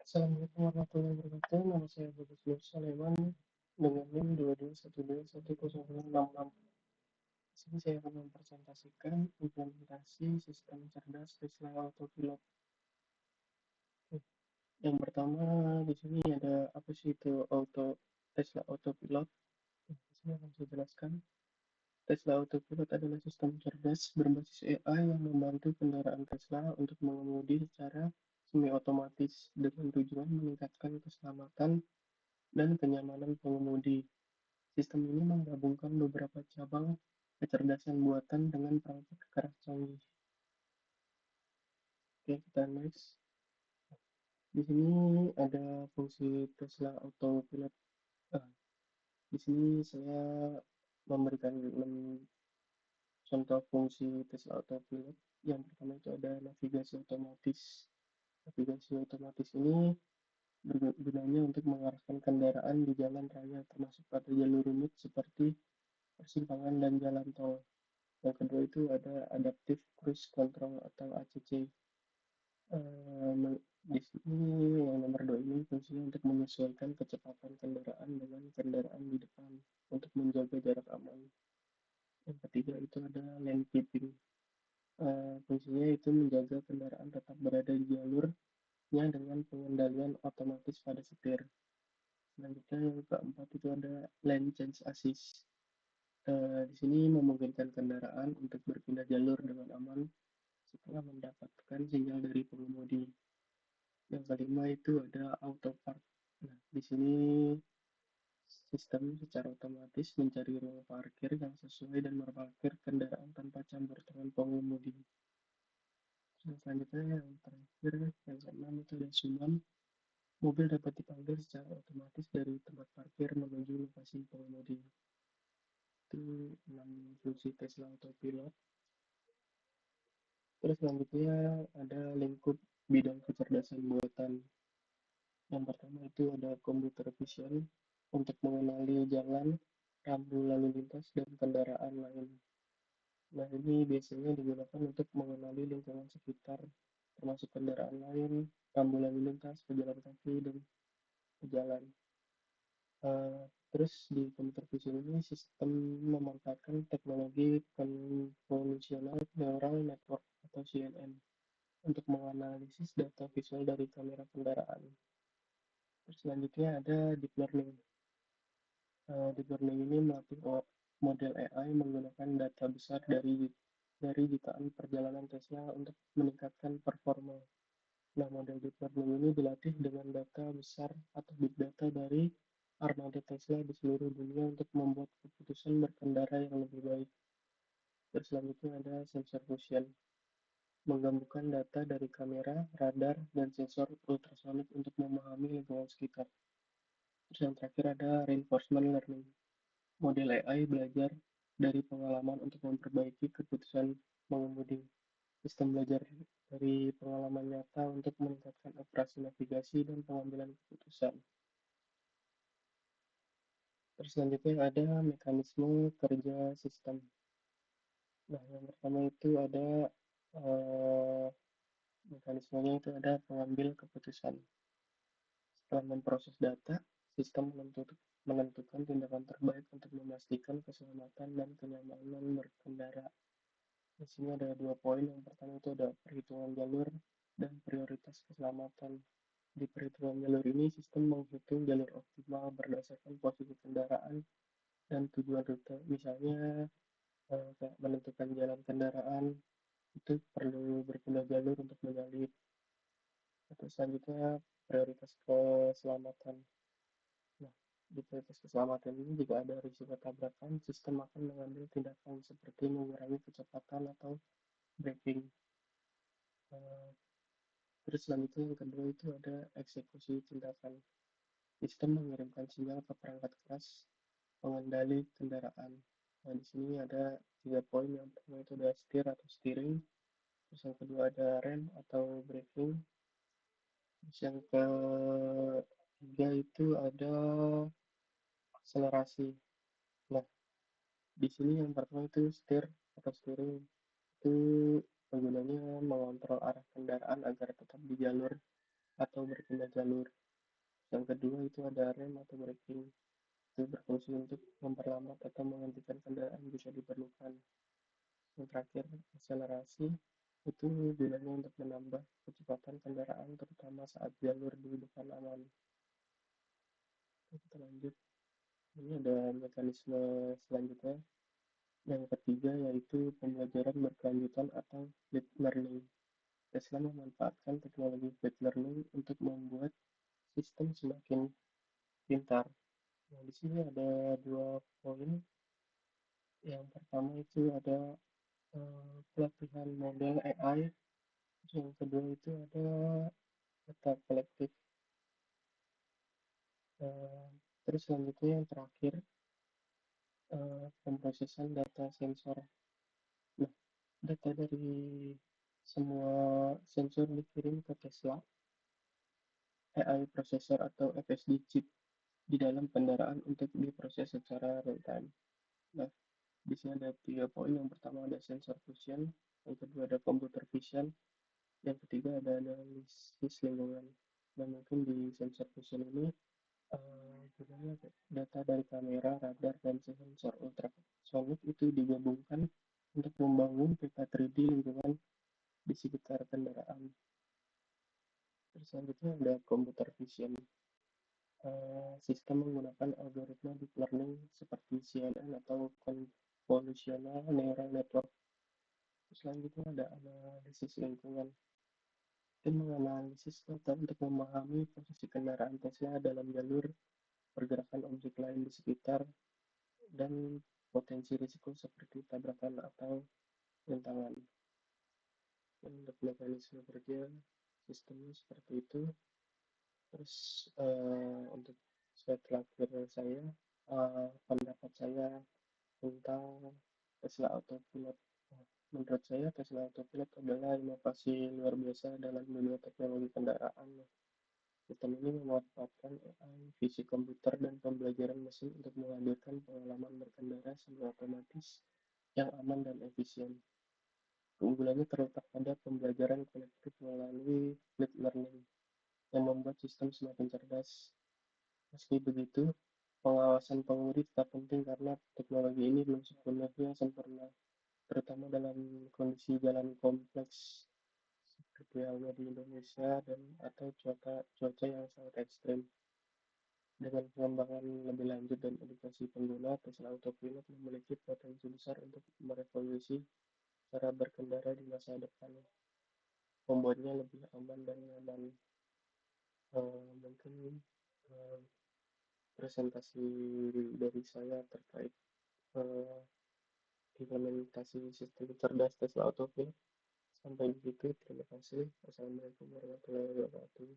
Assalamualaikum warahmatullahi wabarakatuh. Nama saya Bagus Nur Sulaiman dengan NIM 22121066. Di sini saya akan mempresentasikan implementasi sistem cerdas Tesla Autopilot. Oke. Yang pertama di sini ada apa sih itu Tesla Autopilot? Di sini akan saya jelaskan. Tesla Autopilot adalah sistem cerdas berbasis AI yang membantu kendaraan Tesla untuk mengemudi secara semi otomatis dengan tujuan meningkatkan keselamatan dan kenyamanan pengemudi. Sistem ini menggabungkan beberapa cabang kecerdasan buatan dengan perangkat keras canggih. Oke, kita next. Di sini ada fungsi Tesla Autopilot. Ah, di sini saya memberikan 6 contoh fungsi Tesla Autopilot. Yang pertama itu ada navigasi otomatis. Navigasi otomatis ini bergunanya untuk mengarahkan kendaraan di jalan raya termasuk pada jalur rumit seperti persimpangan dan jalan tol. Yang kedua itu ada Adaptive Cruise Control atau ACC. Di sini yang nomor dua ini fungsinya untuk menyesuaikan kecepatan kendaraan dengan kendaraan di depan untuk menjaga jarak aman. Yang ketiga itu ada lane keeping. Fungsinya itu menjaga kendaraan tetap berada di jalurnya dengan pengendalian otomatis pada setir. Selanjutnya yang keempat itu ada lane change assist. Di sini memungkinkan kendaraan untuk berpindah jalur dengan aman setelah mendapatkan sinyal dari pengemudi. Yang kelima itu ada auto park. Nah, di sini sistem secara otomatis mencari ruang parkir yang sesuai dan berparkir kendaraan tanpa campur tangan pengemudi. Yang selanjutnya yang terakhir, yang keenam itu ada summon. Mobil dapat dipanggil secara otomatis dari tempat parkir menuju lokasi pengemudi. Itu 6 fungsi Tesla Autopilot. Terus selanjutnya ada lingkup bidang kecerdasan buatan. Yang pertama itu ada computer vision untuk mengenali jalan, rambu lalu lintas, dan kendaraan lain. Nah, ini biasanya digunakan untuk mengenali lingkungan sekitar, termasuk kendaraan lain, rambu lalu lintas, pejalan kaki, dan pejalan. Terus di computer vision ini sistem memanfaatkan teknologi convolutional neural network atau CNN untuk menganalisis data visual dari kamera kendaraan. Terus selanjutnya ada deep learning. Deep learning ini melatih model AI menggunakan data besar dari jutaan perjalanan Tesla untuk meningkatkan performa. Nah, model deep learning ini dilatih dengan data besar atau big data dari armada Tesla di seluruh dunia untuk membuat keputusan berkendara yang lebih baik. Terus selanjutnya ada sensor fusion, menggabungkan data dari kamera, radar, dan sensor ultrasonik untuk memahami lingkungan sekitar. Terus yang terakhir ada reinforcement learning. Model AI belajar dari pengalaman untuk memperbaiki keputusan mengemudi. Sistem belajar dari pengalaman nyata untuk meningkatkan operasi navigasi dan pengambilan keputusan. Terus selanjutnya ada mekanisme kerja sistem. Nah, yang pertama itu ada mekanismenya itu ada pengambil keputusan. Setelah memproses data, sistem menentukan tindakan terbaik untuk memastikan keselamatan dan kenyamanan berkendara. Di sini ada 2 poin. Yang pertama itu ada perhitungan jalur dan prioritas keselamatan. Di perhitungan jalur ini, sistem menghitung jalur optimal berdasarkan posisi kendaraan dan tujuan rute. Misalnya, kayak menentukan jalan kendaraan, itu perlu berpindah jalur untuk menyalip. Terus selanjutnya, prioritas keselamatan. Nah, di prioritas keselamatan ini jika ada risiko tabrakan, sistem akan mengambil tindakan seperti mengurangi kecepatan atau braking. Terus selanjutnya yang kedua itu ada eksekusi tindakan. Sistem mengirimkan sinyal ke perangkat keras pengendali kendaraan. Nah, di sini ada 3 poin. Yang pertama itu ada steer atau steering. Terus yang kedua ada rem atau braking. Terus yang ketiga itu ada akselerasi. Nah, di sini yang pertama itu steer atau steering. Itu gunanya mengontrol arah kendaraan agar tetap di jalur atau berpindah jalur. Yang kedua itu ada rem atau braking. Itu berfungsi untuk memperlambat atau menghentikan kendaraan jika diperlukan. Yang terakhir, akselerasi itu gunanya untuk menambah kecepatan kendaraan terutama saat jalur di depan aman. Kita lanjut. Ini ada mekanisme selanjutnya. Yang ketiga yaitu pembelajaran berkelanjutan atau deep learning. Tesla memanfaatkan teknologi deep learning untuk membuat sistem semakin pintar. Nah, di sini ada dua poin. Yang pertama itu ada pelatihan model AI. Yang kedua itu ada data kolektif. Eh, Terus selanjutnya yang terakhir pemrosesan data sensor. Nah, data dari semua sensor dikirim ke Tesla AI processor atau FSD chip di dalam kendaraan untuk diproses secara real time. Nah, di sini ada 3 poin. Yang pertama ada sensor fusion, yang kedua ada computer vision, yang ketiga ada analisis lingkungan. Dan mungkin di sensor fusion ini sebenarnya data dari kamera, radar, dan sensor ultrasonic itu digabungkan untuk membangun peta 3D lingkungan di sekitar kendaraan. Terus selanjutnya ada computer vision. Sistem menggunakan algoritma deep learning seperti CNN atau convolutional neural network. Terus selanjutnya ada analisis lingkungan. Tim menganalisis data untuk memahami posisi kendaraan Tesla dalam jalur, pergerakan objek lain di sekitar, dan potensi risiko seperti tabrakan atau rintangan. Untuk mekanisme kerja sistemnya seperti itu. Terus untuk slide terakhir saya, pendapat saya tentang Tesla Autopilot. Menurut saya Tesla Autopilot adalah inovasi luar biasa dalam dunia teknologi kendaraan. Sistem ini memanfaatkan AI, visi komputer, dan pembelajaran mesin untuk menghadirkan pengalaman berkendara semi otomatis yang aman dan efisien. Keunggulannya terletak pada pembelajaran kolektif melalui fleet learning yang membuat sistem semakin cerdas. Meski begitu, pengawasan pengemudi tetap penting karena teknologi ini belum sepenuhnya sempurna, terutama dalam kondisi jalan kompleks seperti halnya di Indonesia dan atau cuaca yang sangat ekstrim. Dengan pengembangan lebih lanjut dan edukasi pengguna, Tesla Autopilot memiliki potensi besar untuk merevolusi cara berkendara di masa depan, membuatnya lebih aman dan nyaman. Mungkin uh, presentasi dari saya terkait uh, implementasi sistem cerdas Tesla Autopilot. Sampai di situ, terima kasih. Assalamualaikum warahmatullahi wabarakatuh.